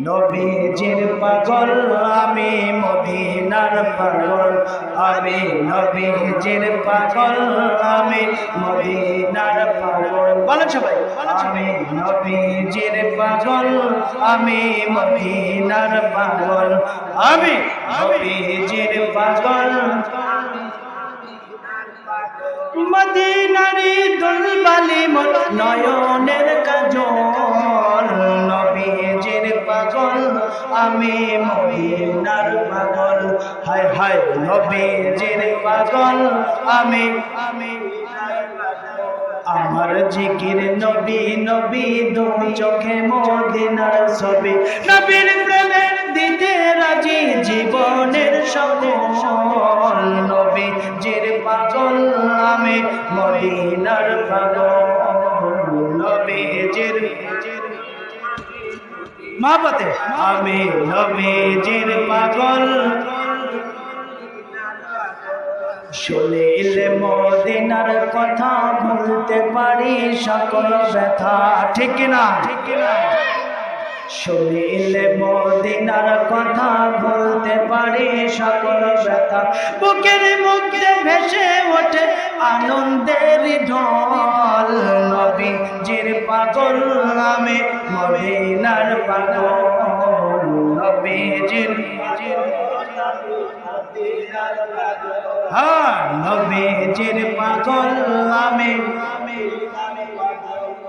নবীজির পাগল আমি মদিনার পাগল আমি নবীজির পাগল আমি মদিনার পাগল বলেন সবাই আমি নবীজির পাগল আমি মদিনার পাগল আমি নবীজির পাগল মদিনারি দুলবালি নয়নের কাজল নবীজির পাগল আমি মদিনার পাগল হায় হায় নবীজির পাগল আমি আমার জিকির নবী নবী দু চোখে মদিনার ছবি নবীর প্রেমে দিতে রাজি জীবনের সকল নবীজির পাগল আমি মদিনার পাগল নবীজির মহব্বতে আমি নবীজির পাগল শুনিলে মদিনার কথা ভুলতে পারি সকল ব্যথা ঠিক না শুনিলে মদিনার কথা বলতে পারি সকল ব্যথা বুকের মধ্যে ভেসে ওঠে আনন্দের ঢল নবীজির পাগল আমি মদিনার পাগল নবীজির হ্যাঁ নবীজির পাগল আমি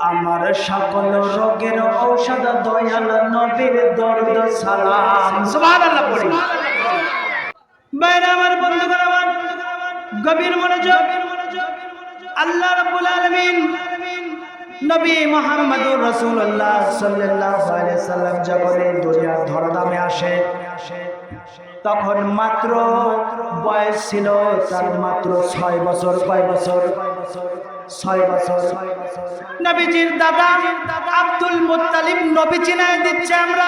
আমার সকল রোগের ঔষধ দয়াল নবীর দরদ সালাম সুবহানাল্লাহ পড়ি বাইরে আমার বন্ধুগণ আমার গভীর মনোযোগ আল্লাহ রাব্বুল আলামিন নবী মুহাম্মদুর রাসূলুল্লাহ সাল্লাল্লাহু আলাইহি সাল্লাম যখন এই দুনিয়ার ধরাধামে আসে তখন মাত্র বয়স ছিল তার মাত্র 6 বছর কয় বছর 6 বছর নবীজির দাদা আব্দুল মুত্তালিব নবী চিনায় দিচ্ছে আমরা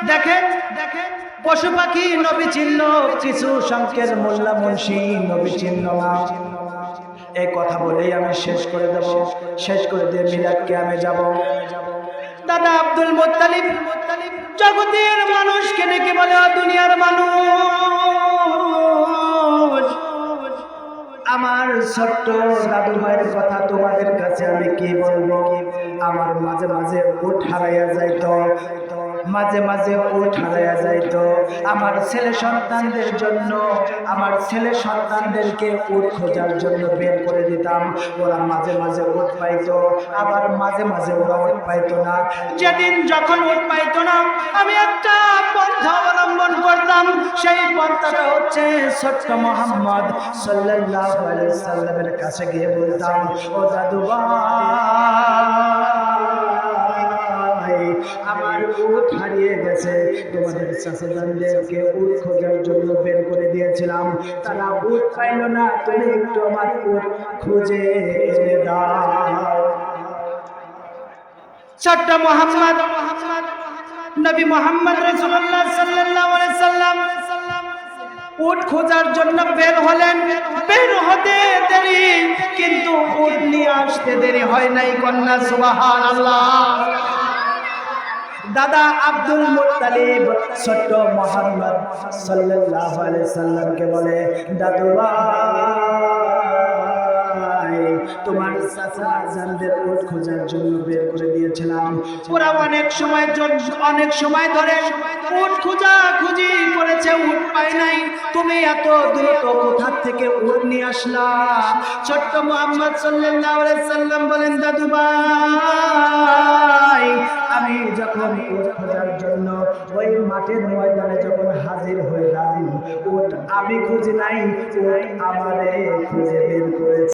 দেখেন পশু পাখি নবী চিহ্ন কিছু সংখ্যের মোল্লা মুন্সি নবী চিহ্ন না এই কথা বলেই আমি শেষ করে দেব শেষ করে দিয়ে মিলাদ কিয়ামে যাব দাদা আব্দুল মুত্তালিব জগতের মানুষকে ডেকে বলে দুনিয়ার মানুষ আমার ছোট্ট দাদু ভাইয়ের কথা তোমাদের কাছে আমি কি বলবো আমার মাঝে মাঝে উঠ হারাইয়া যাইতো মাঝে মাঝে উঠ হারাইয়া যাইতো আমার ছেলে সন্তানদের জন্য আমার ছেলে সন্তানদেরকে উঠ খোঁজার জন্য বের করে দিতাম ওরা মাঝে মাঝে উঠ পাইতো আবার মাঝে মাঝে ওরা উঠ পাইতো না যেদিন যখন উঠ পাইতো না আমি একটা পন্থা অবলম্বন করতাম সেই পন্থাটা হচ্ছে ছোট্ট মুহাম্মদ সাল্লাল্লাহু আলাইহি সাল্লামের কাছে গিয়ে বলতাম ও দাদু ভাই আমার উট হারিয়ে গেছে তোমাদের চাচাদেরকে উট খোঁজার জন্য বের করে দিয়েছিলাম তারা উট পাইল না তুমি একটু আমার উট খুঁজে এনে দাও ছোট্ট মুহাম্মদ নবী মুহাম্মদ রাসূলুল্লাহ সাল্লাল্লাহু আলাইহি সাল্লাম উট খোঁজার জন্য বের হলেন বের হতে দেরি কিন্তু উট নিয়ে আসতে দেরি হয় নাই কন্যা সুবহানাল্লাহ দাদা আব্দুল মুত্তালিব ছোট্ট মুহাম্মদ সাল্লাল্লাহু আলাইহি সাল্লামকে বলে দাদু ভাই তোমার চাচা জানদের উট খোঁজার জন্য বের করে দিয়েছিলাম ওরা অনেক সময় ধরে উট খুঁজি করেছে উট পায় নাই তুমি এত দ্রুত কোথা থেকে উট নিয়ে আসলা ছোট্ট মুহাম্মদ সাল্লাল্লাহু আলাইহি সাল্লাম বলেন দাদু ভাই আমি যখন উট খোঁজার জন্য ওই মাঠের ময়দানে যখন হাজির হয়ে গেলাম উট আমি খুঁজি নাই উট আমারে খুঁজে বের করেছে